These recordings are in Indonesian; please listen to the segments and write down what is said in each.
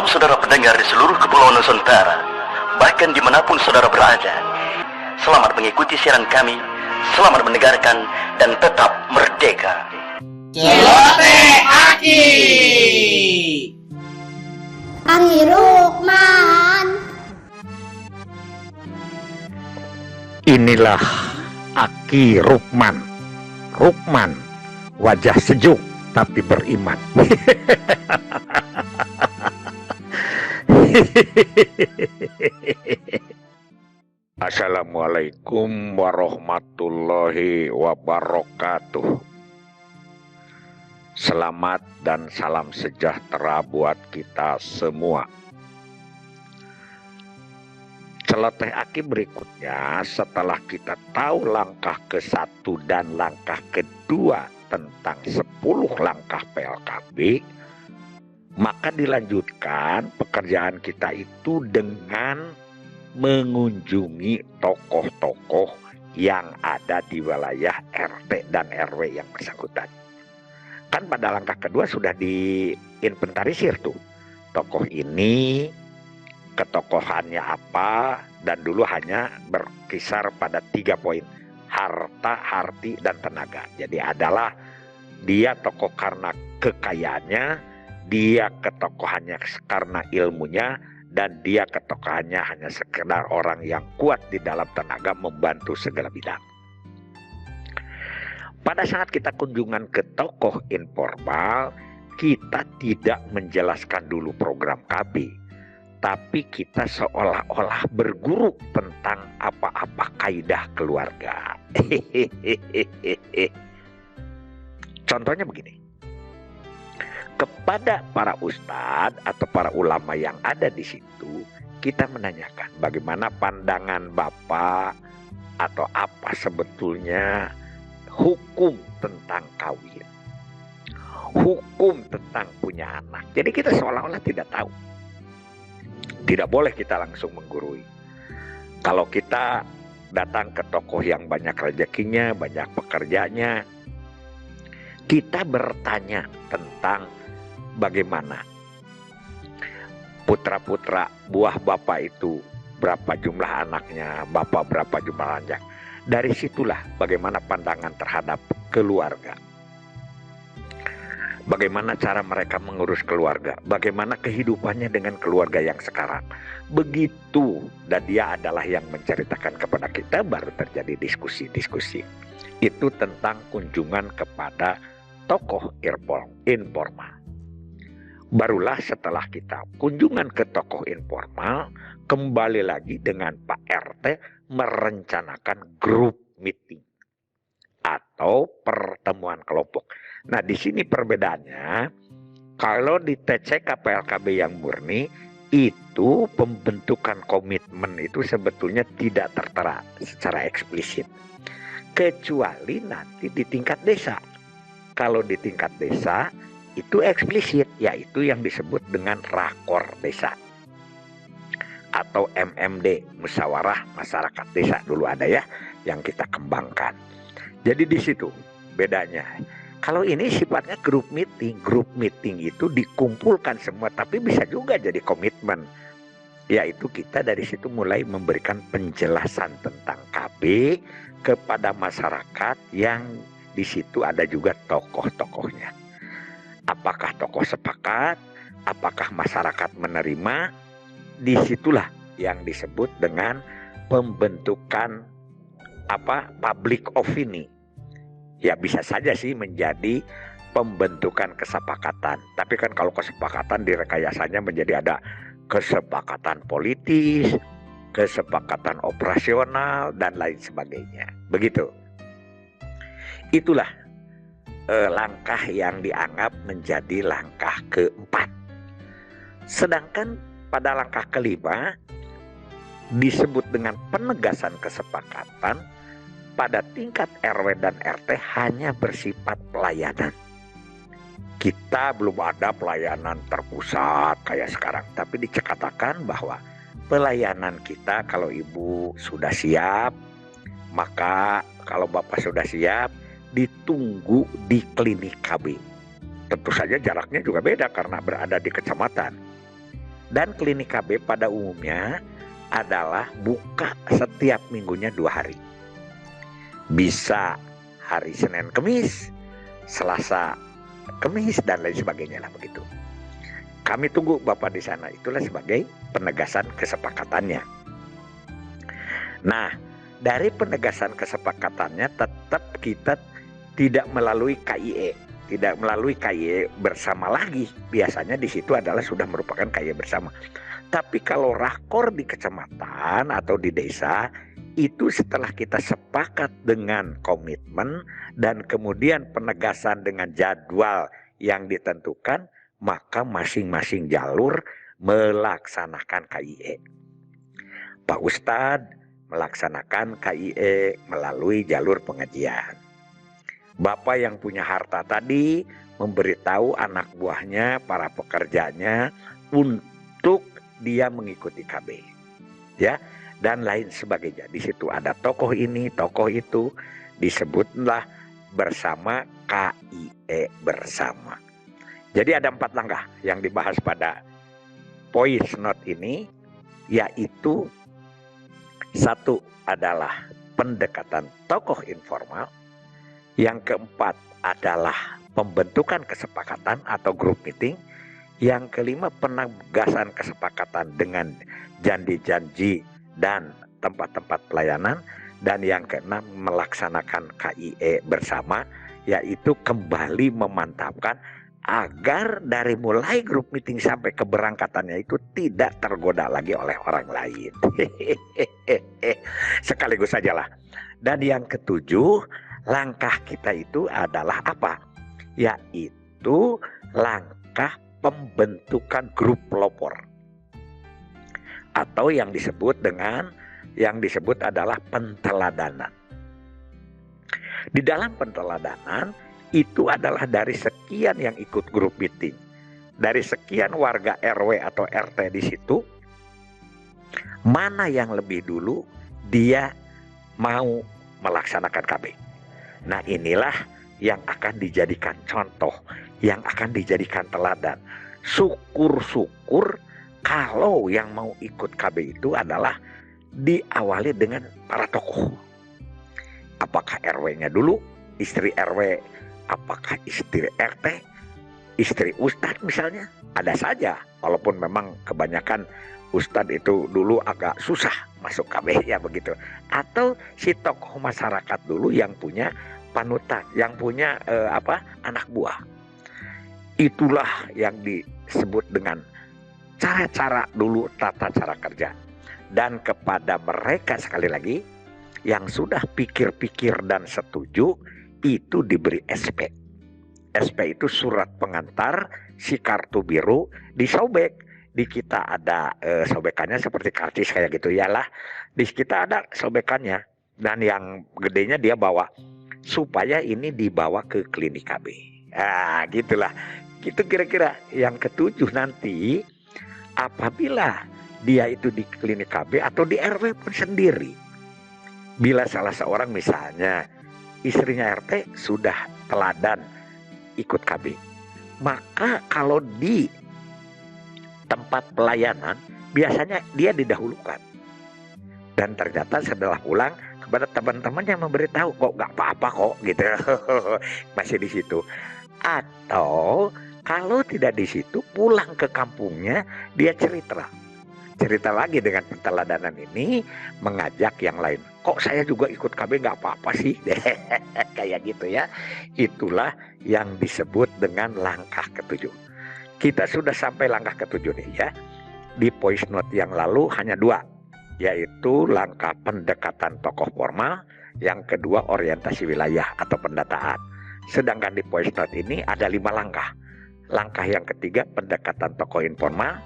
Salam saudara pendengar di seluruh kepulauan Nusantara, bahkan dimanapun saudara berada. Selamat mengikuti siaran kami, selamat mendengarkan, dan tetap merdeka. Celoteh Aki. Aki Rukman. Inilah Aki Rukman. Rukman, wajah sejuk tapi beriman. Assalamualaikum warahmatullahi wabarakatuh. Selamat dan salam sejahtera buat kita semua. Celoteh Aki berikutnya, setelah kita tahu langkah ke-1 dan langkah kedua tentang 10 langkah PLKB, maka dilanjutkan pekerjaan kita itu dengan mengunjungi tokoh-tokoh yang ada di wilayah RT dan RW yang bersangkutan. Kan pada langkah kedua sudah diinventarisir tuh tokoh ini, ketokohannya apa, dan dulu hanya berkisar pada 3 poin: harta, harti, dan tenaga. Jadi adalah dia tokoh karena kekayaannya, dia ketokohannya karena ilmunya, dan dia ketokohannya hanya sekedar orang yang kuat di dalam tenaga membantu segala bidang. Pada saat kita kunjungan ke tokoh informal, kita tidak menjelaskan dulu program KB, tapi kita seolah-olah berguru tentang apa-apa kaidah keluarga. Contohnya begini. Kepada para ustadz atau para ulama yang ada di situ, kita menanyakan bagaimana pandangan Bapak atau apa sebetulnya hukum tentang kawin, hukum tentang punya anak. Jadi kita seolah-olah tidak tahu. Tidak boleh kita langsung menggurui. Kalau kita datang ke tokoh yang banyak rezekinya, banyak pekerjaannya, kita bertanya tentang bagaimana putra-putra buah bapak itu, berapa jumlah anaknya, bapak berapa jumlah anak. Dari situlah bagaimana pandangan terhadap keluarga. Bagaimana cara mereka mengurus keluarga, bagaimana kehidupannya dengan keluarga yang sekarang. Begitu, dan dia adalah yang menceritakan kepada kita, baru terjadi diskusi-diskusi. Itu tentang kunjungan kepada tokoh informal. Barulah setelah kita kunjungan ke tokoh informal, kembali lagi dengan Pak RT merencanakan grup meeting atau pertemuan kelompok. Nah, di sini perbedaannya, kalau di TCK PLKB yang murni, itu pembentukan komitmen itu sebetulnya tidak tertera secara eksplisit. Kecuali nanti di tingkat desa. Kalau di tingkat desa, itu eksplisit, yaitu yang disebut dengan rakor desa. Atau MMD, musyawarah masyarakat desa, dulu ada ya, yang kita kembangkan. Jadi di situ bedanya. Kalau ini sifatnya grup meeting itu dikumpulkan semua, tapi bisa juga jadi komitmen. Yaitu kita dari situ mulai memberikan penjelasan tentang KB kepada masyarakat yang di situ ada juga tokoh-tokohnya. Apakah tokoh sepakat, apakah masyarakat menerima, disitulah yang disebut dengan pembentukan public opinion. Ya bisa saja sih menjadi pembentukan kesepakatan. Tapi kan kalau kesepakatan direkayasanya menjadi ada kesepakatan politis, kesepakatan operasional, dan lain sebagainya. Begitu. Itulah langkah yang dianggap menjadi langkah keempat. Sedangkan pada langkah kelima disebut dengan penegasan kesepakatan. Pada tingkat RW dan RT hanya bersifat pelayanan. Kita belum ada pelayanan terpusat kayak sekarang, tapi dikatakan bahwa pelayanan kita, kalau ibu sudah siap, maka kalau bapak sudah siap, ditunggu di klinik KB. Tentu saja jaraknya juga beda karena berada di kecamatan. Dan klinik KB pada umumnya adalah buka setiap minggunya 2 hari. Bisa hari Senin Kemis, Selasa Kemis, dan lain sebagainya lah begitu. Kami tunggu Bapak di sana, itulah sebagai penegasan kesepakatannya. Nah, dari penegasan kesepakatannya tetap kita tidak melalui KIE, tidak melalui KIE bersama lagi. Biasanya di situ adalah sudah merupakan KIE bersama. Tapi kalau rakor di kecamatan atau di desa, itu setelah kita sepakat dengan komitmen dan kemudian penegasan dengan jadwal yang ditentukan, maka masing-masing jalur melaksanakan KIE. Pak Ustadz melaksanakan KIE melalui jalur pengajian. Bapak yang punya harta tadi memberitahu anak buahnya, para pekerjanya untuk dia mengikuti KB. Ya, dan lain sebagainya. Di situ ada tokoh ini, tokoh itu, disebutlah bersama KIE bersama. Jadi ada 4 langkah yang dibahas pada voice note ini, yaitu 1 adalah pendekatan tokoh informal, yang keempat adalah pembentukan kesepakatan atau group meeting, yang kelima penegasan kesepakatan dengan janji-janji dan tempat-tempat pelayanan, dan yang keenam melaksanakan KIE bersama, yaitu kembali memantapkan agar dari mulai grup meeting sampai keberangkatannya itu tidak tergoda lagi oleh orang lain. Sekaligus sajalah. Dan yang ketujuh, langkah kita itu adalah apa? Yaitu langkah pembentukan grup pelopor. Atau yang disebut adalah penteladanan. Di dalam penteladanan itu adalah dari sekian yang ikut grup meeting, dari sekian warga RW atau RT di situ, mana yang lebih dulu dia mau melaksanakan KB. Nah, inilah yang akan dijadikan contoh, yang akan dijadikan teladan. Syukur-syukur kalau yang mau ikut KB itu adalah diawali dengan para tokoh. Apakah RW-nya dulu, istri RW, apakah istri RT, istri Ustadz misalnya, ada saja. Walaupun memang kebanyakan Ustadz itu dulu agak susah masuk KB ya begitu. Atau si tokoh masyarakat dulu yang punya panutan, yang punya anak buah. Itulah yang disebut dengan cara-cara dulu tata cara kerja. Dan kepada mereka sekali lagi yang sudah pikir-pikir dan setuju, itu diberi SP. SP itu surat pengantar, si kartu biru disobek. Di kita ada sobekannya seperti karcis kayak gitu yalah. Di kita ada sobekannya, dan yang gedenya dia bawa supaya ini dibawa ke klinik KB. Ah, gitulah. Gitu kira-kira. Yang ketujuh nanti apabila dia itu di klinik KB atau di RW pun sendiri. Bila salah seorang misalnya istrinya RT sudah teladan ikut KB, maka kalau di tempat pelayanan biasanya dia didahulukan. Dan ternyata setelah pulang kepada teman-temannya memberitahu, kok gak apa-apa kok gitu. Masih di situ. Atau kalau tidak di situ, pulang ke kampungnya dia cerita lagi dengan penteladanan ini, mengajak yang lain. Kok saya juga ikut KB gak apa-apa sih? Kayak gitu ya. Itulah yang disebut dengan langkah ketujuh. Kita sudah sampai langkah ketujuh nih ya. Di voice note yang lalu hanya 2, yaitu langkah pendekatan tokoh formal, yang kedua orientasi wilayah atau pendataan. Sedangkan di voice note ini ada 5 langkah. Langkah yang ketiga pendekatan tokoh informal,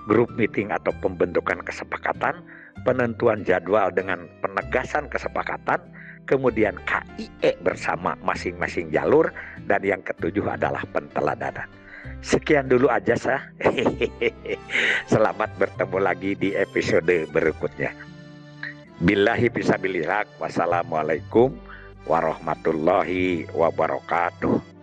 grup meeting atau pembentukan kesepakatan, penentuan jadwal dengan penegasan kesepakatan, kemudian KIE bersama masing-masing jalur, dan yang ketujuh adalah penteladanan. Sekian dulu aja sah. Selamat bertemu lagi di episode berikutnya. Billahi fisabilillah. Wassalamualaikum warahmatullahi wabarakatuh.